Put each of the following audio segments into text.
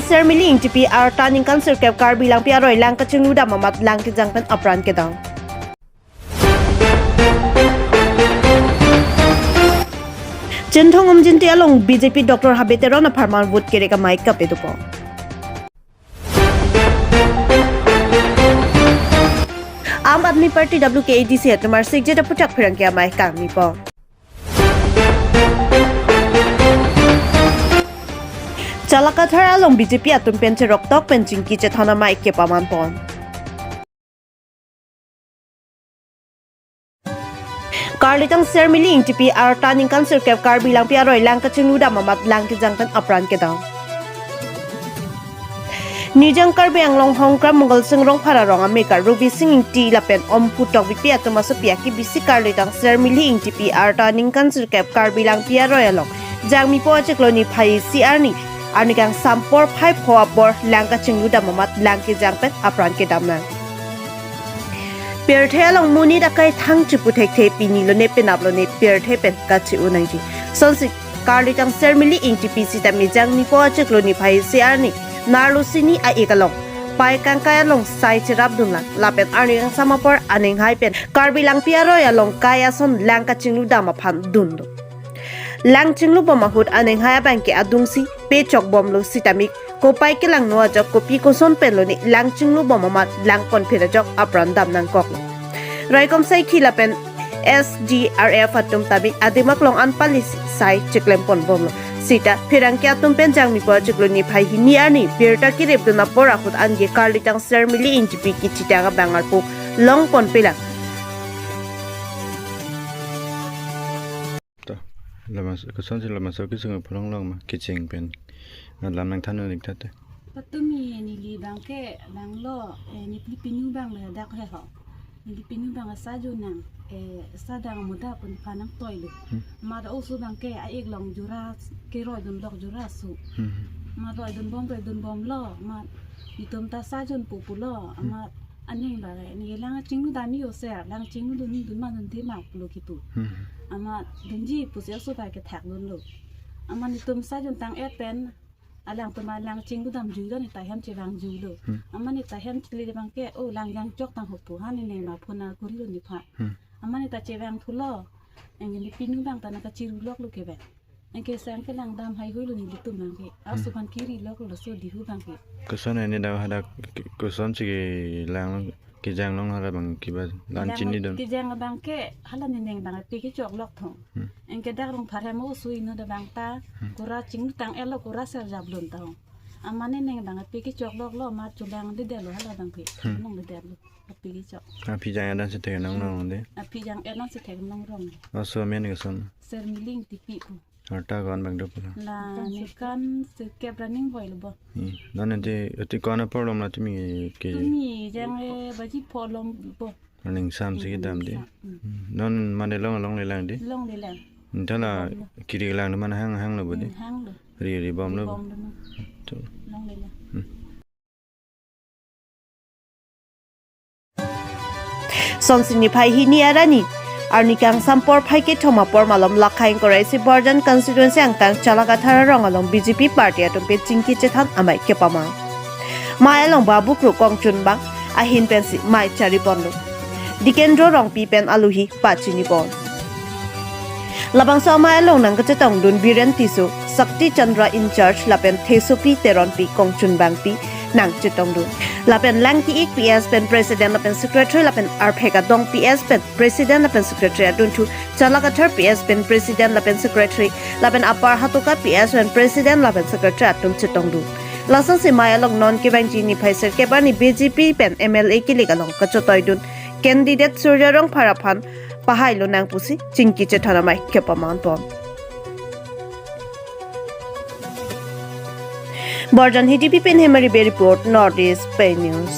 sermili ing tipi ar taning kan sirkep kar bilang piaroi lang kaching luda mamat lang kijang pen apran kedang. Jentong jinti along BJP Dr. Habeteron aparman vote kere ka mic kap edu po. Aam Aadmi Party WKADC at Marsik jeda putak pirang kya mic kami po. Chalakathar along BJP atum penche roktok penchingki chethana mic ke paman pon. Karlitang sermili ing tipi ar taning kan sirkep kar bilang piaroi lang kaching luda mamat lang kijang pen apran kedang. Nijang karbe ang long hongkram mongol singrong para rong amekar ruby singing ti lapen om putok bipi atuma sapia ki bisi karlitang sermili ing tipi ar taning kan sirkep kar bilang piaroi along jangmi po achekloni phai CR ni arnigang sampor phai phopor lang kaching luda mamat lang kijang pen apran kedam na. Perthe along muni dakai thang chiputhek the pini lo ne penap lo ne perthe pen kachi unang ji sonsi karlitang sermili ing tipi sitami jangmi po achekloni phai CR ni narlu sini a ekalong pai kangkaya long sai chirap dunlan lapet arning samapor aning haipen karbilang piaro ya long kaya son lang kachinglu dama phan dundo lang chinglu boma hut aning haya banki adungsi pe chok bomlo sitamik ko pai kilang noa jok kopi ko son penlo ni lang chinglu boma mat lang kon phira jok apran dam nang kok raikom sai khilapen SGRF atum tabi adimak long an palisi sai chiklem pon bomlo sita phirang kya tum pen jang mi po chuklo ni phai hi ni ani birta ki rep na pora khut an ge karlitang sermili injipi ki chitaga bangal pu long pon pila to lamas ko son se lamas ki sung pholong long ma ki ching pen lam nang than ni tat patumi ni li bangke banglo ni pinu bang la dak he ho ni pinu bang sa ju nang sadang muda pun panang toilu mada usu bangke a ek long jura ke roi dun lok jura su ma roi dun bom lo ma itum ta sa jun pu lo ama aning ba ni lang chingnu da mi yo se lang chingnu dun ma dun ti ma lo ki tu ama dunji pu se su ba ke thak dun lo ama ni tum sa jun tang NEPN alang tuma lang chingnu dam ju lo ni ta hem che bang ju lo ama ni ta hem chili bangke o lang yang chok tang ho pu han ni ma phuna kuri lo ni pha amani ta chewang thulo engeni pinu bang ta naka chiru lok lu kebe engke sang ke lang dam hai hoi lu ni litum bang ke asu ban kiri lok lu so di hu bang ke ko son ni da hada ko son chi lang ki jang long hara bang ki ba lan chin ni don ki jang bang ke hala ni neng bang pi ki chok lok thong engke dak rong phare mo sui no da bang ta kura ching tang elo kura ser jab lun ta amane neng bang pi ki chok lok lo ma chulang de de lo hala bang ke nong de de lo pi ki chok pi jang dan se te nang nong de pi jang enon se thek nong rong aso men ni son ser miling ti pi pu ta gon bang do pula la ni kan se ke running boy lo bo nan de ti kon problem na timi ke mi jang e baji polom bo running sam se dam de non mane long le lang de long de lang ntala kiri lang man hang lo bo de hang lo ri bom lo to long de lang Sonsini phai hi ni arani arnikang sampor phai ke thoma por malom lakhain korai si borjan constituency angkang chalakathar rong along BJP party atum pe chingki chethan amai ke pama mai along babu kru kongchun bang ahin pensi mai chari ponlo dikendro rong pi pen aluhi pachini pon labang so mai along nang ka chetong dun biren tisu sakti chandra in charge lapen thesupi teron pi kongchun bang pi nang chetong dun lapen langki ik PS pen president lapen secretary lapen arphega dong PS pen president lapen secretary adun thu chalakathar PS pen president lapen secretary lapen apar hatuka PS pen president lapen secretary atum chetong dun lasang si maya long non ke bang jini phaiser ke bani BJP pen MLA ki legalong ka chotoi dun candidate surjarong pharaphan pahai lo nang pusi chingki chethana mai ke paman pon Borjan HTP pen hemari be report Northeast Pay News.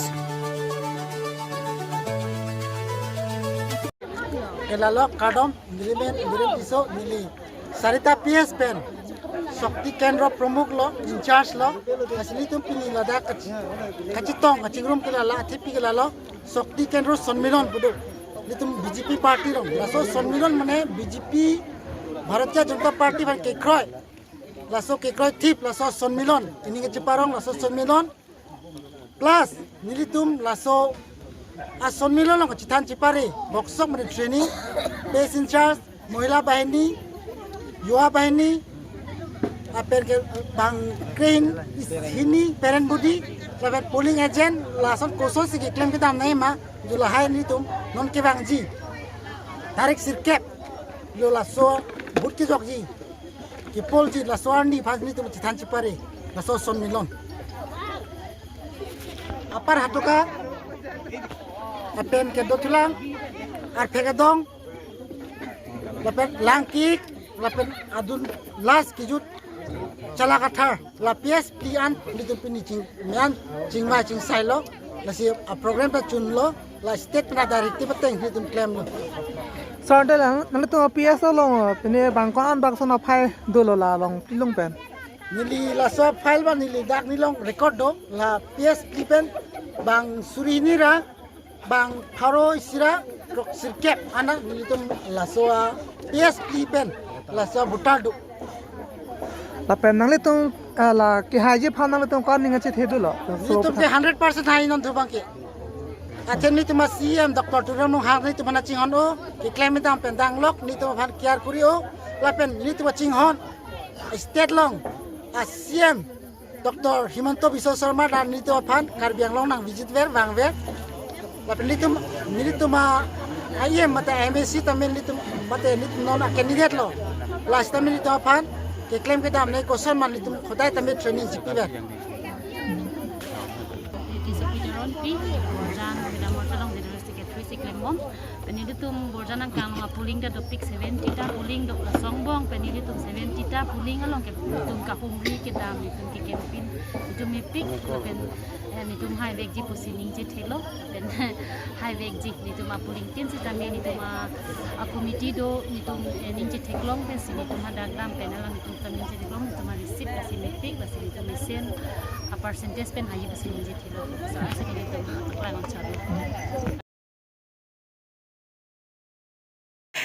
Elalo kadom milimen piso mili sarita PS pen shakti kendra pramukh lo in charge lo asli tum pini lada kachitong achingrum kila la thipi kila lo shakti kendra sonmiron budu litum BJP party lo laso sonmiron mane BJP Bharatiya Janata Party ban ke khroy laso kekroi tip laso sonmilon ini ke Jeparong laso sonmilon plus nilitum laso sonmilon long chitan chipari boksok mari training base in charge mohila bahini yuwa bahini aper ke bang crane hini parent body laban polling agent lason kosos ki claim kita nahi ma jula hai nilitum non ke bang ji tarik sirkep lo laso but ki jokji ki polji laso andi phas nilitum chitan chipari laso sonmilon apar hatuka apen ke dotulang ar pegadong lapen langkik lapen adun las kijut chala kathar la ps plian litum pini ching mian chingma ching sailo la si a program ta chunlo la state na directive teng litum claim lo sarte lang nang to ps long pene bangkon an bakson phai dolo la long pilong pen nili la so file ba nili dak nilong record do la ps klipen bang surinira bang pharo isira sirkep ana nilitum la so ps klipen la so butado la pen nang le tung la ki haji phan nang le tung kon ninga che the dolo nilitum ke 100% hai non thubang ke achen nilitum cm dr turam no hang nilitum na chinghon o ki claim tam pen dang lok nilitum phan kiar kuri o la pen nilitum chinghon state long cm dr himanto biswa sharma dan nilitum phan karbiang long nang visit ver bang ver la pen nilitum IM mate MSc tamen nilitum mate nilitum non candidate lo last time nilitum phan ke claim ke dam nei question man nilitum khodai tamen training sikti ver Penilitum borjanang kang mga puling da topik 70 ta puling do songbong penilitum 70 ta puling along ke tum ka humri kita mitum ki kempin itum mipik pen nitum high veg ji posining je thelo pen high veg ji nitum a puling tin si tamen nitum a committee do nitum ning je theklong pen si nitum hadagram pen alang nitum tamen je theklong nitum receipt kasi mipik kasi nitum sen a percentage pen haji posining je thelo so asa ke nitum aklang chalo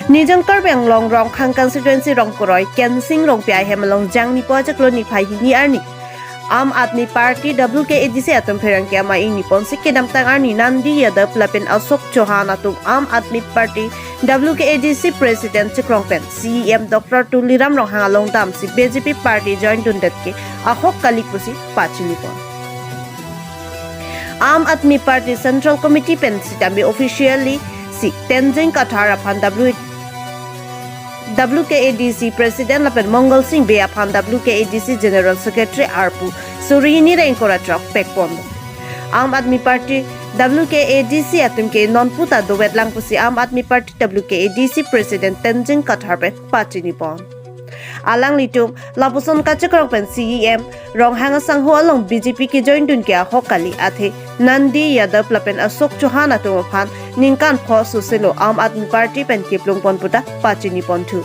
Nijang karbeng long rong khang constituency rong koroi kensing rong pi hem long jang ni project lo ni phai ni arni Aam Aadmi Party WKADC atum pherang ke ama ing nipon sik kedam tang arni Nandi Yadav lapen Ashok Chauhan atum Aam Aadmi Party WKADC President Chikrongpen CEM Dr. Tuliram rong hangalong dam si BJP Party joint dundat ke ahok kalipusi pachinipon Aam Aadmi Party Central Committee pen sitambi officially si Tenzing Kathara phan WKADC President Lapen Mongol Singh Bea phan WKADC General Secretary Arpu Surini Renkora Trok Pekpon Aam Aadmi Party WKADC atum ke nonputa do wetlang pusi Aam Aadmi Party WKADC President Tenzing Kathar pe pachinipon Alang litum lapuson kachakrong pen CEM rong hanga sangho along BJP ki join dun ke hokali athe Nandi Yadav lapen Ashok Chauhan atum phan ningkan pho suselo Aam Aadmi Party pen kiplung pon puta pachini pon thu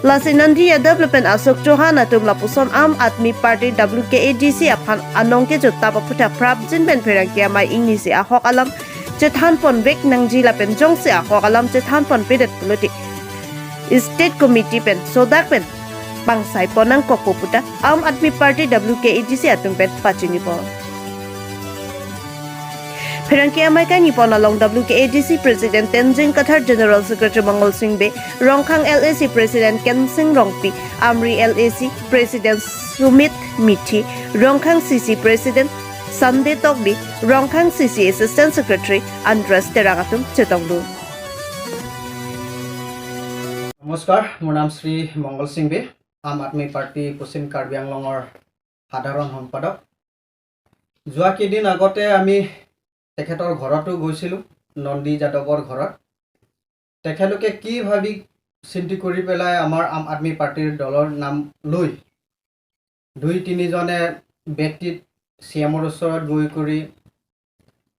lasi Nandi Yadav lapen Ashok Chauhan atum lapuson Aam Aadmi Party WKADC aphan anong ke jutta pa puta prabjin pen pherang ke mai ingni se ahok alam chethan pon vek nangji lapen jong se ahok alam chethan pon pedet politi State Committee pen sodak pen bangsai ponang kokpo puta Aam Aadmi Party WKADC atum pen pachini pon Pherangke amai ka nipon along WKADC President Tenzing Kathar General Secretary Mongol Singh Be Rongkhang LAC President Ken Singh Rongpi Amri LAC President Sumit Mithi Rongkhang CC President Sunday Tokbi Rongkhang CC Assistant Secretary Andres Terangatum Chetonglu নমস্কাৰ মোৰ নাম শ্ৰী মংগল সিং বে আম Aadmi party পশ্চিম কাৰ্বি আংলঙৰ সাধাৰণ সম্পাদক যোৱা কেইদিন আগতে আমি তেখেতৰ ঘৰতো গৈছিলোঁ নন্দী যাদৱৰ ঘৰত তেখেতলোকে কি ভাবি চিন্তি কৰি পেলাই আমাৰ আম আদমি পাৰ্টিৰ দলৰ নাম লৈ দুই তিনিজনে ব্যক্তিত চিএমৰ ওচৰত গৈ কৰি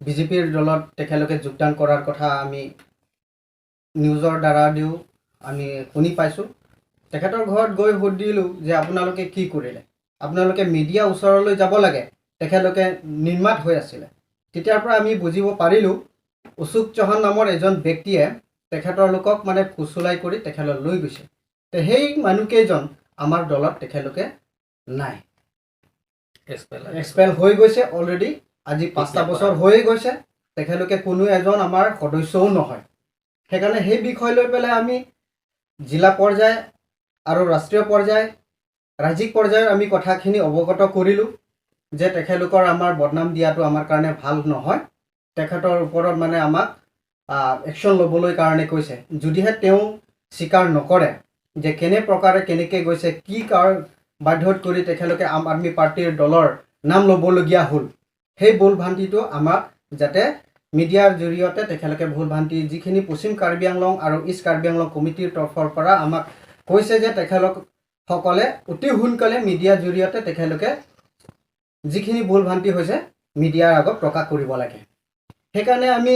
বিজেপিৰ দলত তেখেতলোকে যোগদান কৰাৰ কথা আমি নিউজৰ দ্বাৰা দিওঁ আমি শুনি পাইছোঁ তেখেতৰ ঘৰত গৈ সুধিলোঁ যে আপোনালোকে কি কৰিলে আপোনালোকে মিডিয়া ওচৰলৈ যাব লাগে তেখেতলোকে নিৰ্মাত হৈ আছিলে তেতিয়াৰ পৰা আমি বুজিব পাৰিলোঁ অশোক চৌহান নামৰ এজন ব্যক্তিয়ে তেখেতৰ লোকক মানে ফুচুলাই কৰি তেখেতলৈ লৈ গৈছে তে সেই মানুহকেইজন আমাৰ দলত তেখেতলোকে নাই এক্সপেল হৈ গৈছে অলৰেডি আজি 5টা বছৰ হৈয়ে গৈছে তেখেতলোকে কোনো এজন আমাৰ সদস্যও নহয় সেইকাৰণে সেই বিষয় লৈ পেলাই আমি জিলা পৰ্যায় আৰু ৰাষ্ট্ৰীয় পৰ্যায় ৰাজ্যিক পৰ্যায়ৰ আমি কথাখিনি অৱগত কৰিলোঁ যে তেখেতলোকৰ আমাৰ বদনাম দিয়াটো আমাৰ কাৰণে ভাল নহয় তেখেতৰ ওপৰত মানে আমাক একশ্যন ল'বলৈ কাৰণে কৈছে যদিহে তেওঁ স্বীকাৰ নকৰে যে কেনে প্ৰকাৰে কেনেকৈ গৈছে কি বাধ্যত কৰি তেখেতলোকে আম আদমি পাৰ্টিৰ দলৰ নাম ল'বলগীয়া হ'ল সেই ভুল ভ্ৰান্তিটো আমাক যাতে মিডিয়াৰ জৰিয়তে তেখেতলোকে ভুল ভ্ৰান্তি যিখিনি পশ্চিম কাৰ্বি আংলং আৰু ইষ্ট কাৰ্বি আংলং কমিটিৰ তৰফৰ পৰা আমাক কৈছে যে তেখেতসকলে অতি সোনকালে মিডিয়াৰ জৰিয়তে তেখেতলোকে যিখিনি ভুল ভ্ৰান্তি হৈছে মিডিয়াৰ আগত প্ৰকাশ কৰিব লাগে সেইকাৰণে আমি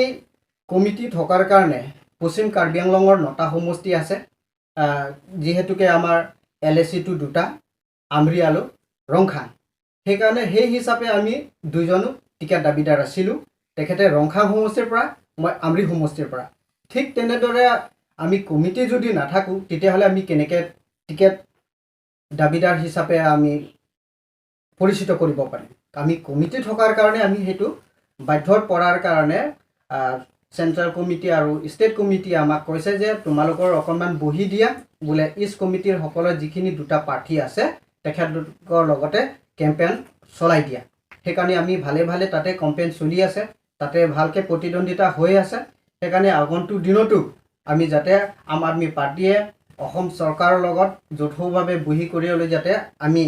কমিটি থকাৰ কাৰণে পশ্চিম কাৰ্বি আংলঙৰ 9টা সমষ্টি আছে যিহেতুকে আমাৰ LAC-টো 2টা আমৰি আৰু ৰংখাং সেইকাৰণে সেই হিচাপে আমি দুজনো টিকেট দাবীদাৰ আছিলোঁ তেখেতে ৰংখাং সমষ্টিৰ পৰা মই আমৰি সমষ্টিৰ পৰা ঠিক তেনেদৰে আমি কমিটি যদি নাথাকোঁ তেতিয়াহ'লে আমি কেনেকৈ টিকেট দাবীদাৰ হিচাপে আমি পৰিচিত কৰিব পাৰিম আমি কমিটি থকাৰ কাৰণে আমি সেইটো বাধ্যত পৰাৰ কাৰণে চেণ্ট্ৰেল কমিটি আৰু ষ্টেট কমিটিয়ে আমাক কৈছে যে তোমালোকৰ অকণমান বহি দিয়া বোলে ইষ্ট কমিটিৰ সকলৰ যিখিনি 2টা প্ৰাৰ্থী আছে তেখেতলোকৰ লগতে কেম্পেইন চলাই দিয়া সেইকাৰণে আমি ভালে ভালে তাতে কেম্পেইন চলি আছে তাতে ভালকৈ প্ৰতিদ্বন্দ্বিতা হৈ আছে সেইকাৰণে আগন্তুক দিনতো আমি যাতে আম আদমি পাৰ্টিয়ে অসম চৰকাৰৰ লগত যৌথভাৱে বহি কৰিবলৈ যাতে আমি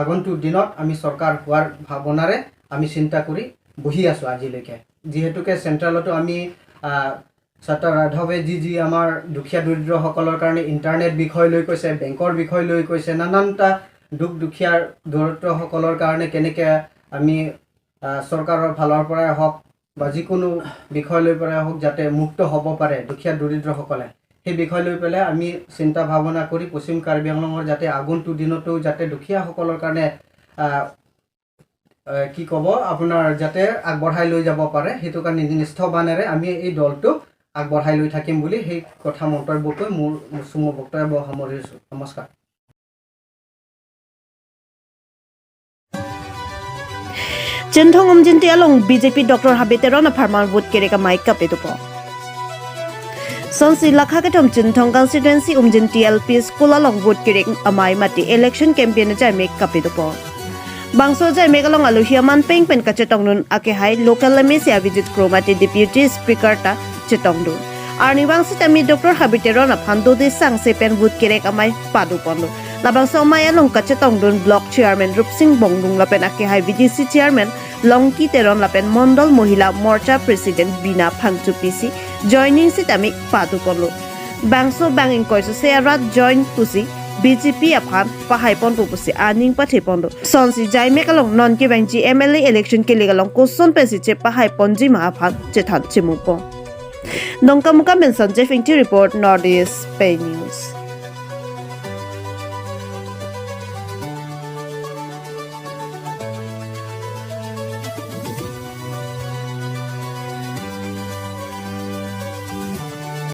আগন্তুক দিনত আমি চৰকাৰ হোৱাৰ ভাৱনাৰে আমি চিন্তা কৰি বহি আছোঁ আজিলৈকে যিহেতুকে চেণ্ট্ৰেলতো আমি ছাত্ৰ ৰাধৱে যি আমাৰ দুখীয়া দৰিদ্ৰসকলৰ কাৰণে ইণ্টাৰনেট বিষয় লৈ কৈছে বেংকৰ বিষয় লৈ কৈছে নানানটা দুখীয়াৰ দৰিদ্ৰসকলৰ কাৰণে কেনেকৈ আমি চৰকাৰৰ ফালৰ পৰাই হওক বা যিকোনো বিষয় লৈ পৰাই হওক যাতে মুক্ত হ'ব পাৰে দুখীয়া দৰিদ্ৰসকলে সেই বিষয় লৈ পেলাই আমি চিন্তা ভাৱনা কৰি পশ্চিম কাৰ্বি আংলঙৰ যাতে আগন্তুক দিনতো যাতে দুখীয়াসকলৰ কাৰণে কি ক'ব আপোনাৰ যাতে আগবঢ়াই লৈ যাব পাৰে সেইটো কাৰণে নিষ্ঠবানেৰে আমি এই দলটোক আগবঢ়াই লৈ থাকিম বুলি সেই কথা মন্তব্য কৰি মোৰ চমু বক্তব্য সামৰিছোঁ নমস্কাৰ Cintong umjinti along BJP Dr. Habiteron a farmer would kereka Mike Capitupo. Sonsi Lakakatom Cintong constituency umjinti LP school along wood kerek amai mati election campaign jai make Capitupo. Bangso jai make along aluhiaman ping pen kachetong nun ake hai local lemesia visit chromati deputy speaker ta chetong dun. Arni bangsi tami Dr. Habiteron a pando de sang sepen wood kerek amai padu pondo. Labang somay along kachetong dun block chairman Rupsing Bongung lapen ake hai VDC chairman Longki Teron lapen Mondol Mohila Morcha President Bina Phangchu PC joining sitami padu polo. Bangso banging koiso serat join pusi BJP aphan pahaipon pusi aning pathipondo. Sonsi jaime kalong non ke bangji MLA election ke legalong koson pesi che pahaipon ji ma aphan chethan chimupo. Nongkamuka mention Jeff Inti report Northeast Pay News.